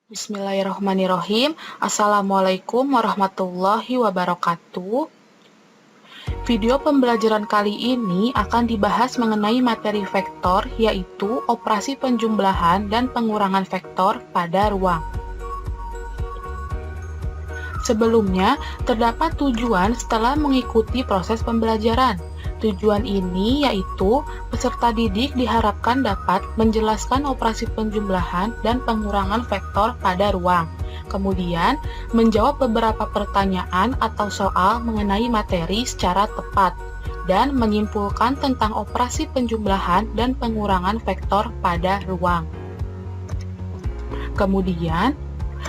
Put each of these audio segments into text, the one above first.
Bismillahirrahmanirrahim. Assalamualaikum warahmatullahi wabarakatuh. Video pembelajaran kali ini akan dibahas mengenai materi vektor, yaitu operasi penjumlahan dan pengurangan vektor pada ruang. Sebelumnya, terdapat tujuan setelah mengikuti proses pembelajaran. Tujuan ini yaitu peserta didik diharapkan dapat menjelaskan operasi penjumlahan dan pengurangan vektor pada ruang. Kemudian, menjawab beberapa pertanyaan atau soal mengenai materi secara tepat, dan menyimpulkan tentang operasi penjumlahan dan pengurangan vektor pada ruang. Kemudian,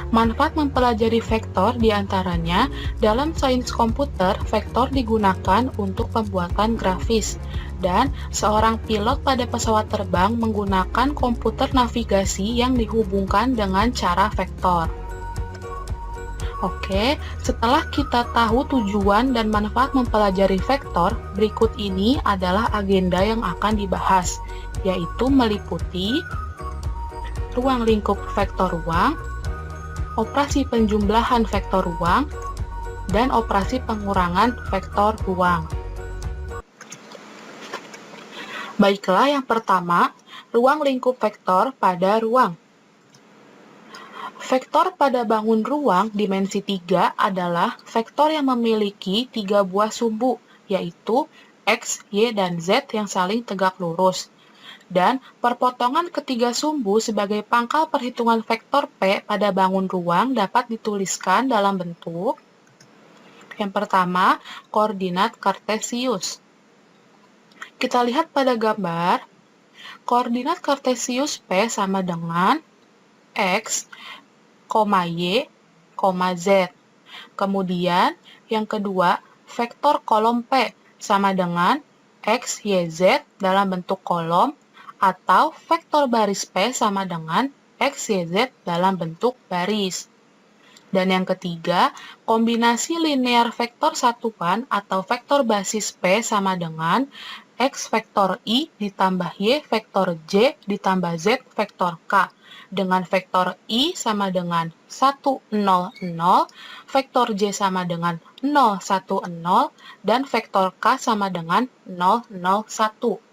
manfaat mempelajari vektor diantaranya dalam sains komputer, vektor digunakan untuk pembuatan grafis, dan seorang pilot pada pesawat terbang menggunakan komputer navigasi yang dihubungkan dengan cara vektor. Oke, setelah kita tahu tujuan dan manfaat mempelajari vektor, berikut ini adalah agenda yang akan dibahas, yaitu meliputi ruang lingkup vektor ruang, operasi penjumlahan vektor ruang, dan operasi pengurangan vektor ruang. Baiklah, yang pertama, ruang lingkup vektor pada ruang. Vektor pada bangun ruang dimensi 3 adalah vektor yang memiliki 3 buah sumbu, yaitu X, Y, dan Z yang saling tegak lurus. Dan perpotongan ketiga sumbu sebagai pangkal perhitungan vektor P pada bangun ruang dapat dituliskan dalam bentuk yang pertama, koordinat kartesius. Kita lihat pada gambar, koordinat kartesius P sama dengan X, Y, Z. Kemudian, yang kedua, vektor kolom P sama dengan X, Y, Z dalam bentuk kolom, atau vektor baris P sama dengan X, Y, Z dalam bentuk baris. Dan yang ketiga, kombinasi linear vektor satuan atau vektor basis P sama dengan X vektor I ditambah Y vektor J ditambah Z vektor K. Dengan vektor I sama dengan 1, 0, 0, vektor J sama dengan 0, 1, 0, dan vektor K sama dengan 0, 0, 1.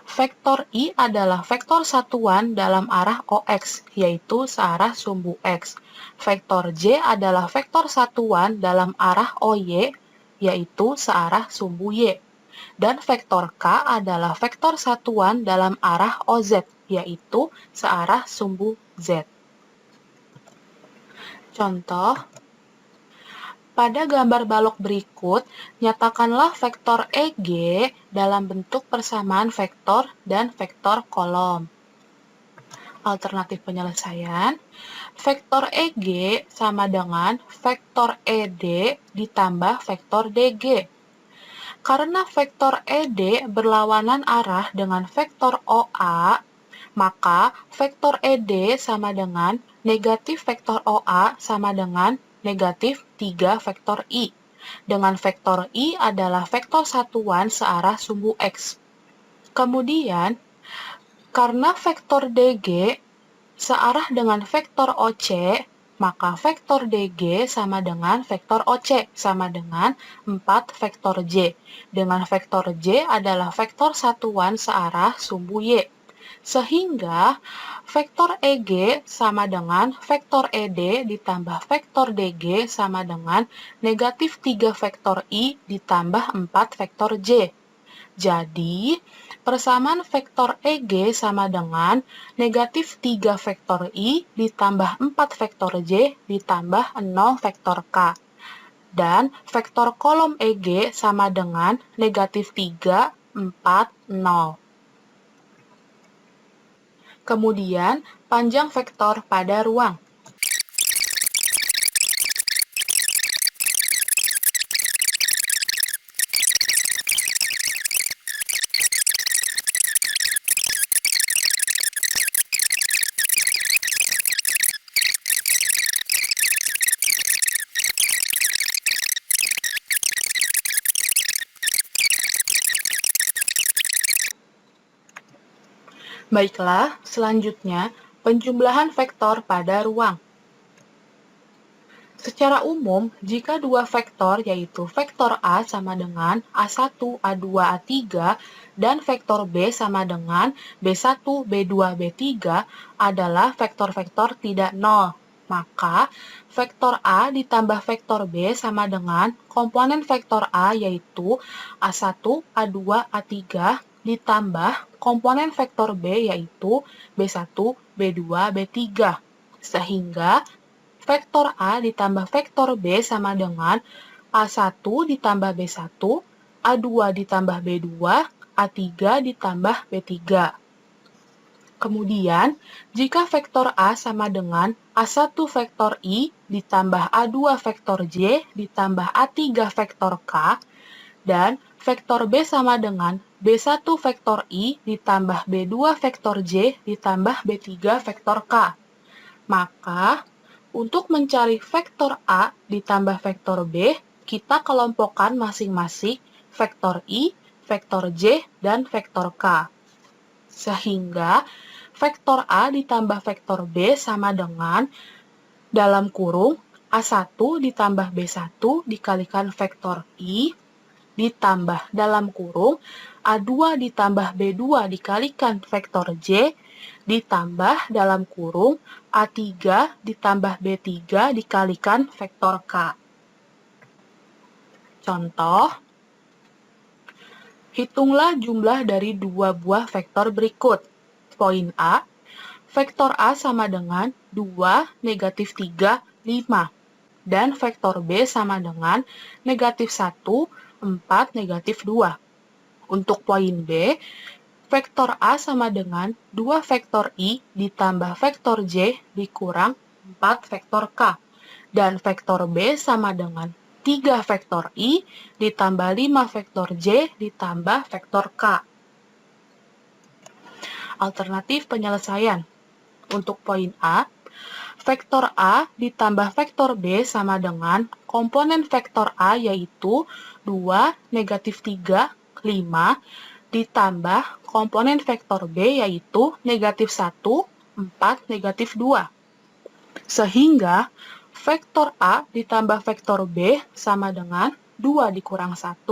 Vektor I adalah vektor satuan dalam arah OX, yaitu searah sumbu X. Vektor J adalah vektor satuan dalam arah OY, yaitu searah sumbu Y. Dan vektor K adalah vektor satuan dalam arah OZ, yaitu searah sumbu Z. Contoh, pada gambar balok berikut, nyatakanlah vektor EG dalam bentuk persamaan vektor dan vektor kolom. Alternatif penyelesaian, vektor EG sama dengan vektor ED ditambah vektor DG. Karena vektor ED berlawanan arah dengan vektor OA, maka vektor ED sama dengan negatif vektor OA sama dengan negatif 3 vektor I, dengan vektor I adalah vektor satuan searah sumbu X. Kemudian, karena vektor DG searah dengan vektor OC, maka vektor DG sama dengan vektor OC sama dengan 4 vektor J, dengan vektor J adalah vektor satuan searah sumbu Y. Sehingga vektor EG sama dengan vektor ED ditambah vektor DG sama dengan negatif 3 vektor I ditambah 4 vektor J. Jadi, persamaan vektor EG sama dengan negatif 3 vektor I ditambah 4 vektor J ditambah 0 vektor K. Dan vektor kolom EG sama dengan negatif 3, 4, 0. Kemudian, panjang vektor pada ruang. Baiklah, selanjutnya Penjumlahan vektor pada ruang. Secara umum, jika dua vektor yaitu vektor A sama dengan A1, A2, A3, dan vektor B sama dengan B1, B2, B3 adalah vektor-vektor tidak nol, maka vektor A ditambah vektor B sama dengan komponen vektor A yaitu A1, A2, A3 ditambah komponen vektor B yaitu B1, B2, B3. Sehingga vektor A ditambah vektor B sama dengan A1 ditambah B1, A2 ditambah B2, A3 ditambah B3. Kemudian, jika vektor A sama dengan A1 vektor I ditambah A2 vektor J ditambah A3 vektor K, dan vektor B sama dengan B1 vektor I ditambah B2 vektor J ditambah B3 vektor K, maka untuk mencari vektor A ditambah vektor B, kita kelompokkan masing-masing vektor I, vektor J, dan vektor K. Sehingga vektor A ditambah vektor B sama dengan dalam kurung A1 ditambah B1 dikalikan vektor I, ditambah dalam kurung A2 ditambah B2 dikalikan vektor J, ditambah dalam kurung A3 ditambah B3 dikalikan vektor K. Contoh, hitunglah jumlah dari dua buah vektor berikut. Poin A, vektor A sama dengan 2, negatif 3, 5. Dan vektor B sama dengan negatif 1, 4, negatif 2. Untuk poin B, vektor A sama dengan 2 vektor I ditambah vektor J dikurang 4 vektor K. Dan vektor B sama dengan 3 vektor I ditambah 5 vektor J ditambah vektor K. Alternatif penyelesaian. Untuk poin A, vektor A ditambah vektor B sama dengan komponen vektor A yaitu 2, negatif 3, 5, ditambah komponen vektor B yaitu negatif 1, 4, negatif 2. Sehingga vektor A ditambah vektor B sama dengan 2 dikurang 1,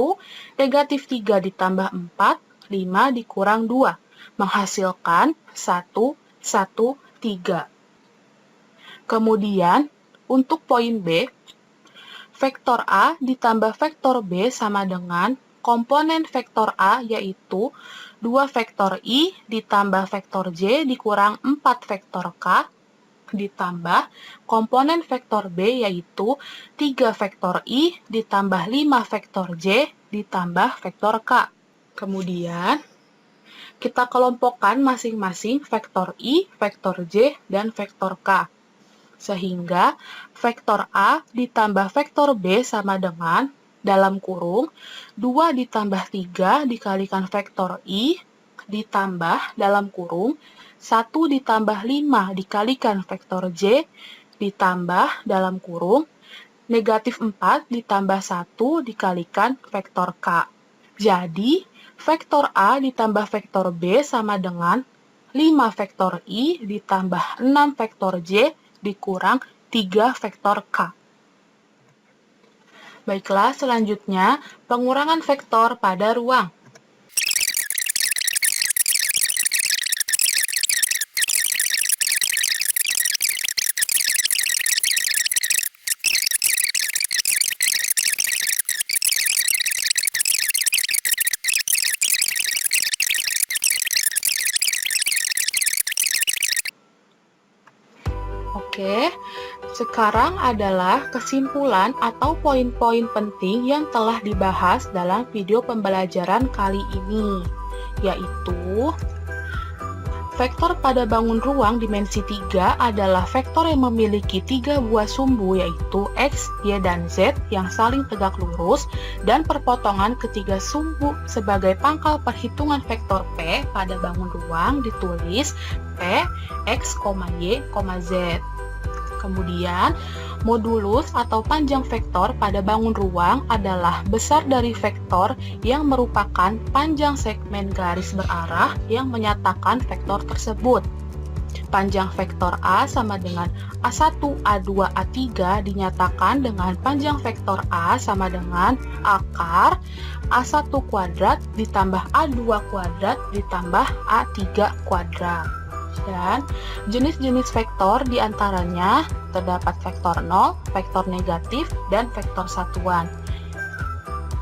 negatif 3 ditambah 4, 5 dikurang 2, menghasilkan 1, 1, 3. Kemudian, untuk poin B, vektor A ditambah vektor B sama dengan komponen vektor A yaitu 2 vektor I ditambah vektor J dikurang 4 vektor K, ditambah komponen vektor B yaitu 3 vektor I ditambah 5 vektor J ditambah vektor K. Kemudian, kita kelompokkan masing-masing vektor I, vektor J, dan vektor K. Sehingga vektor A ditambah vektor B sama dengan dalam kurung 2 ditambah 3 dikalikan vektor I ditambah dalam kurung 1 ditambah 5 dikalikan vektor J ditambah dalam kurung negatif 4 ditambah 1 dikalikan vektor K. Jadi, vektor A ditambah vektor B sama dengan 5 vektor I ditambah 6 vektor J dikurang 3 vektor K. Baiklah, selanjutnya pengurangan vektor pada ruang. Oke, sekarang adalah kesimpulan atau poin-poin penting yang telah dibahas dalam video pembelajaran kali ini, yaitu vektor pada bangun ruang dimensi 3 adalah vektor yang memiliki 3 buah sumbu yaitu X, Y, dan Z yang saling tegak lurus, dan perpotongan ketiga sumbu sebagai pangkal perhitungan vektor P pada bangun ruang ditulis P, X, Y, Z. Kemudian, modulus atau panjang vektor pada bangun ruang adalah besar dari vektor yang merupakan panjang segmen garis berarah yang menyatakan vektor tersebut. Panjang vektor A sama dengan A1, A2, A3 dinyatakan dengan panjang vektor A sama dengan akar A1 kuadrat ditambah A2 kuadrat ditambah A3 kuadrat. Dan jenis-jenis vektor diantaranya terdapat vektor 0, vektor negatif, dan vektor satuan.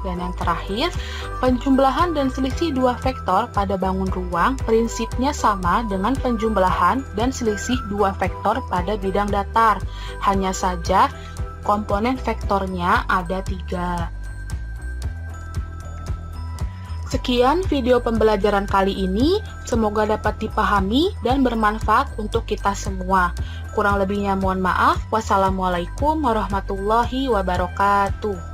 Dan yang terakhir, penjumlahan dan selisih dua vektor pada bangun ruang prinsipnya sama dengan penjumlahan dan selisih dua vektor pada bidang datar. Hanya saja komponen vektornya ada 3. Sekian video pembelajaran kali ini, semoga dapat dipahami dan bermanfaat untuk kita semua. Kurang lebihnya mohon maaf. Wassalamualaikum warahmatullahi wabarakatuh.